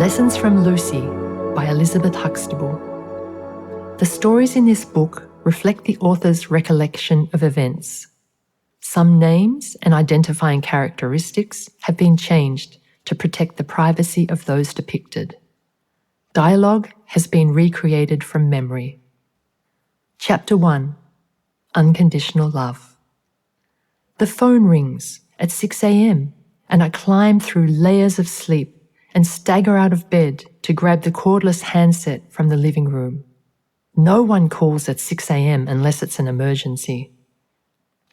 Lessons from Lucy by Elizabeth Huxtable. The stories in this book reflect the author's recollection of events. Some names and identifying characteristics have been changed to protect the privacy of those depicted. Dialogue has been recreated from memory. Chapter 1. Unconditional Love. The phone rings at 6 a.m. and I climb through layers of sleep and stagger out of bed to grab the cordless handset from the living room. No one calls at 6 a.m. unless it's an emergency.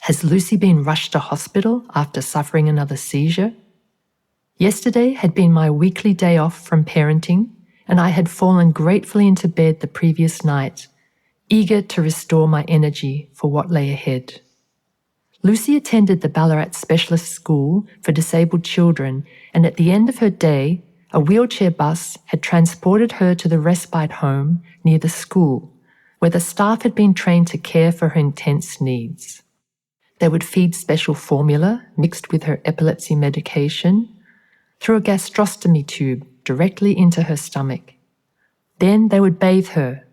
Has Lucy been rushed to hospital after suffering another seizure? Yesterday had been my weekly day off from parenting, and I had fallen gratefully into bed the previous night, eager to restore my energy for what lay ahead. Lucy attended the Ballarat Specialist School for Disabled Children, and at the end of her day, a wheelchair bus had transported her to the respite home near the school, where the staff had been trained to care for her intense needs. They would feed special formula mixed with her epilepsy medication through a gastrostomy tube directly into her stomach. Then they would bathe her,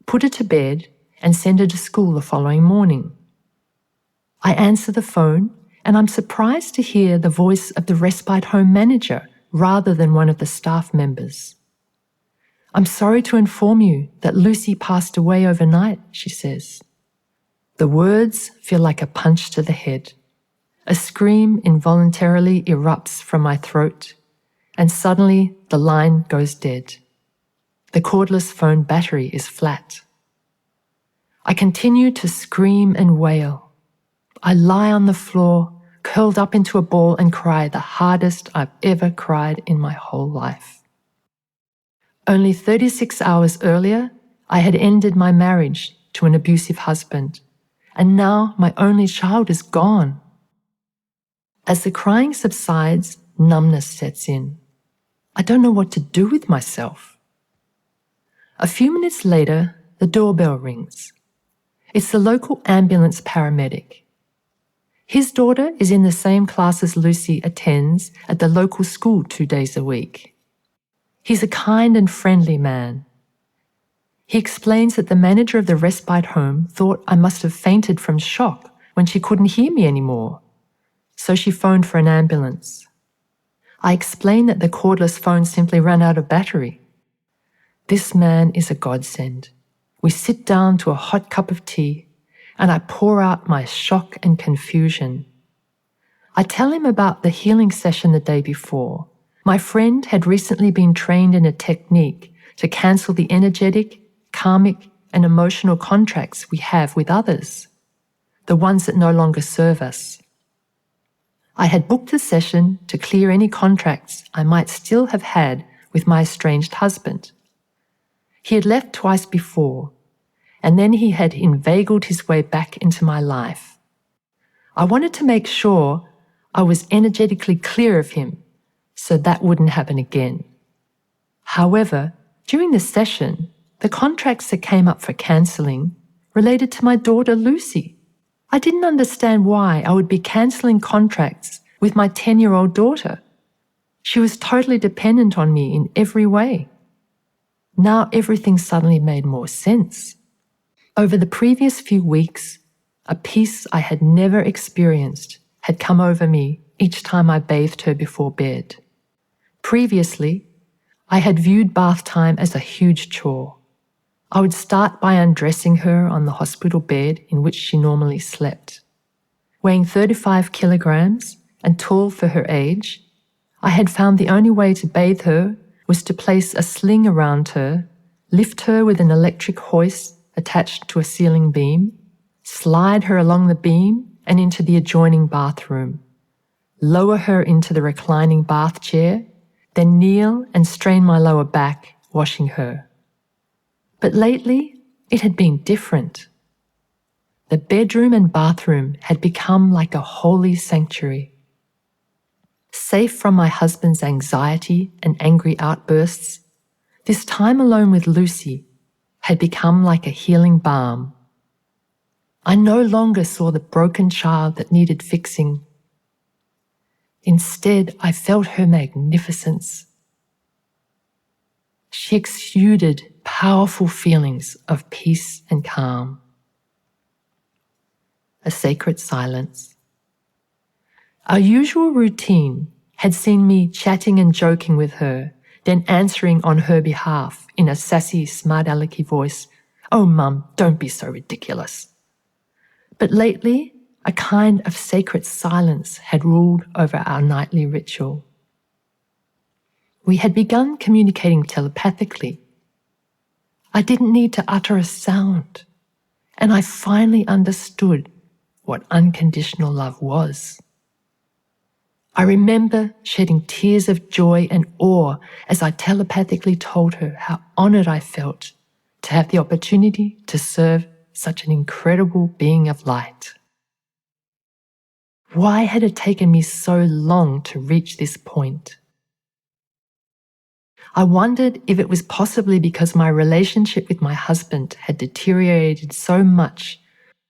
put her to bed, and send her to school the following morning. I answer the phone, and I'm surprised to hear the voice of the respite home manager rather than one of the staff members. "I'm sorry to inform you that Lucy passed away overnight," she says. The words feel like a punch to the head. A scream involuntarily erupts from my throat, and suddenly the line goes dead. The cordless phone battery is flat. I continue to scream and wail. I lie on the floor, curled up into a ball, and cry the hardest I've ever cried in my whole life. Only 36 hours earlier, I had ended my marriage to an abusive husband, and now my only child is gone. As the crying subsides, numbness sets in. I don't know what to do with myself. A few minutes later, the doorbell rings. It's the local ambulance paramedic. His daughter is in the same class as Lucy attends at the local school 2 days a week. He's a kind and friendly man. He explains that the manager of the respite home thought I must have fainted from shock when she couldn't hear me anymore, so she phoned for an ambulance. I explain that the cordless phone simply ran out of battery. This man is a godsend. We sit down to a hot cup of tea, and I pour out my shock and confusion. I tell him about the healing session the day before. My friend had recently been trained in a technique to cancel the energetic, karmic, and emotional contracts we have with others, the ones that no longer serve us. I had booked the session to clear any contracts I might still have had with my estranged husband. He had left twice before, and then he had inveigled his way back into my life. I wanted to make sure I was energetically clear of him so that wouldn't happen again. However, during the session, the contracts that came up for cancelling related to my daughter Lucy. I didn't understand why I would be cancelling contracts with my 10-year-old daughter. She was totally dependent on me in every way. Now everything suddenly made more sense. Over the previous few weeks, a peace I had never experienced had come over me each time I bathed her before bed. Previously, I had viewed bath time as a huge chore. I would start by undressing her on the hospital bed in which she normally slept. Weighing 35 kilograms and tall for her age, I had found the only way to bathe her was to place a sling around her, lift her with an electric hoist attached to a ceiling beam, slide her along the beam and into the adjoining bathroom, lower her into the reclining bath chair, then kneel and strain my lower back, washing her. But lately, it had been different. The bedroom and bathroom had become like a holy sanctuary. Safe from my husband's anxiety and angry outbursts, this time alone with Lucy had become like a healing balm. I no longer saw the broken child that needed fixing. Instead, I felt her magnificence. She exuded powerful feelings of peace and calm. A sacred silence. Our usual routine had seen me chatting and joking with her, then answering on her behalf in a sassy, smart-alecky voice, "Oh, Mum, don't be so ridiculous." But lately, a kind of sacred silence had ruled over our nightly ritual. We had begun communicating telepathically. I didn't need to utter a sound, and I finally understood what unconditional love was. I remember shedding tears of joy and awe as I telepathically told her how honoured I felt to have the opportunity to serve such an incredible being of light. Why had it taken me so long to reach this point? I wondered if it was possibly because my relationship with my husband had deteriorated so much.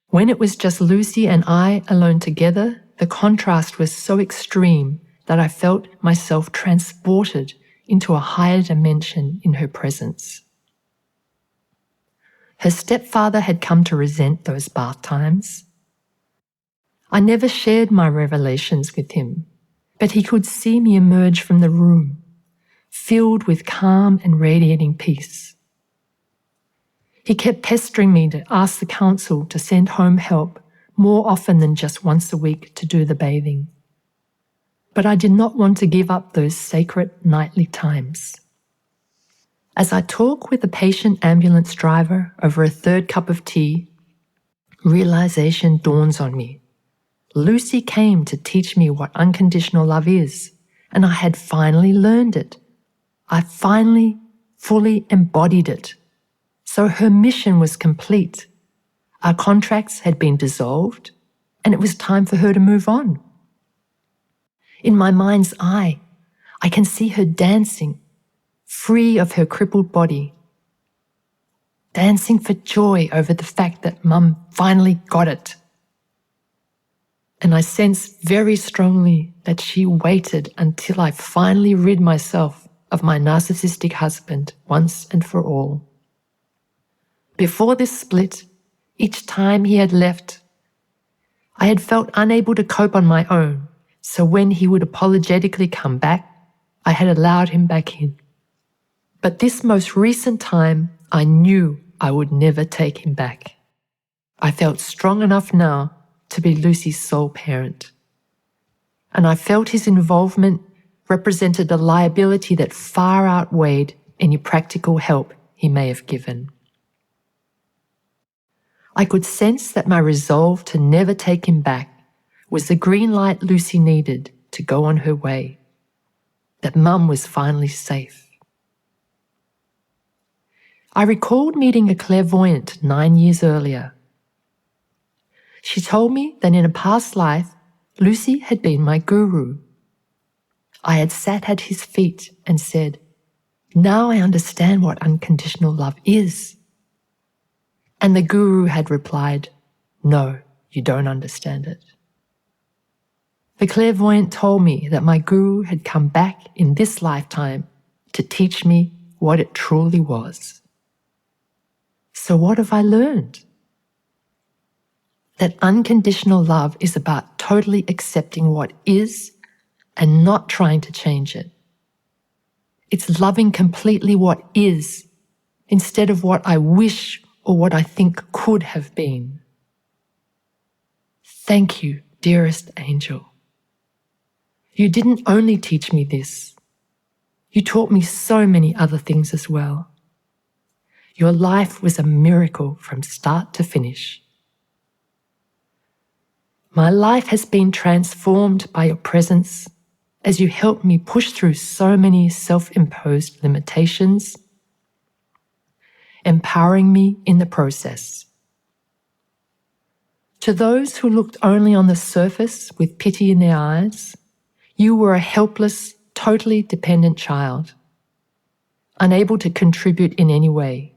When it was just Lucy and I alone together, the contrast was so extreme that I felt myself transported into a higher dimension in her presence. Her stepfather had come to resent those bath times. I never shared my revelations with him, but he could see me emerge from the room, filled with calm and radiating peace. He kept pestering me to ask the council to send home help more often than just once a week to do the bathing. But I did not want to give up those sacred nightly times. As I talk with the patient ambulance driver over a third cup of tea, realization dawns on me. Lucy came to teach me what unconditional love is, and I had finally learned it. I finally fully embodied it. So her mission was complete. Our contracts had been dissolved, and it was time for her to move on. In my mind's eye, I can see her dancing, free of her crippled body, dancing for joy over the fact that Mum finally got it. And I sensed very strongly that she waited until I finally rid myself of my narcissistic husband once and for all. Before this split, each time he had left, I had felt unable to cope on my own, so when he would apologetically come back, I had allowed him back in. But this most recent time, I knew I would never take him back. I felt strong enough now to be Lucy's sole parent. And I felt his involvement represented a liability that far outweighed any practical help he may have given. I could sense that my resolve to never take him back was the green light Lucy needed to go on her way, that Mum was finally safe. I recalled meeting a clairvoyant 9 years earlier. She told me that in a past life, Lucy had been my guru. I had sat at his feet and said, "Now I understand what unconditional love is." And the guru had replied, "No, you don't understand it." The clairvoyant told me that my guru had come back in this lifetime to teach me what it truly was. So what have I learned? That unconditional love is about totally accepting what is and not trying to change it. It's loving completely what is instead of what I wish or what I think could have been. Thank you, dearest angel. You didn't only teach me this. You taught me so many other things as well. Your life was a miracle from start to finish. My life has been transformed by your presence as you helped me push through so many self-imposed limitations, empowering me in the process. To those who looked only on the surface with pity in their eyes, you were a helpless, totally dependent child, unable to contribute in any way.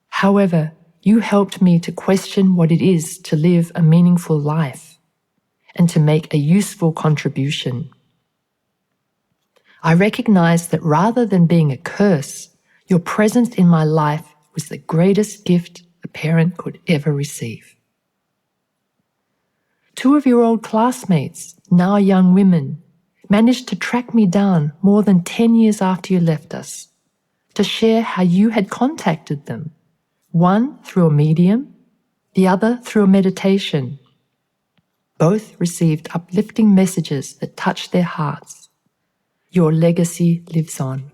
However, you helped me to question what it is to live a meaningful life and to make a useful contribution. I recognized that rather than being a curse, your presence in my life was the greatest gift a parent could ever receive. 2 of your old classmates, now young women, managed to track me down more than 10 years after you left us, to share how you had contacted them, one through a medium, the other through a meditation. Both received uplifting messages that touched their hearts. Your legacy lives on.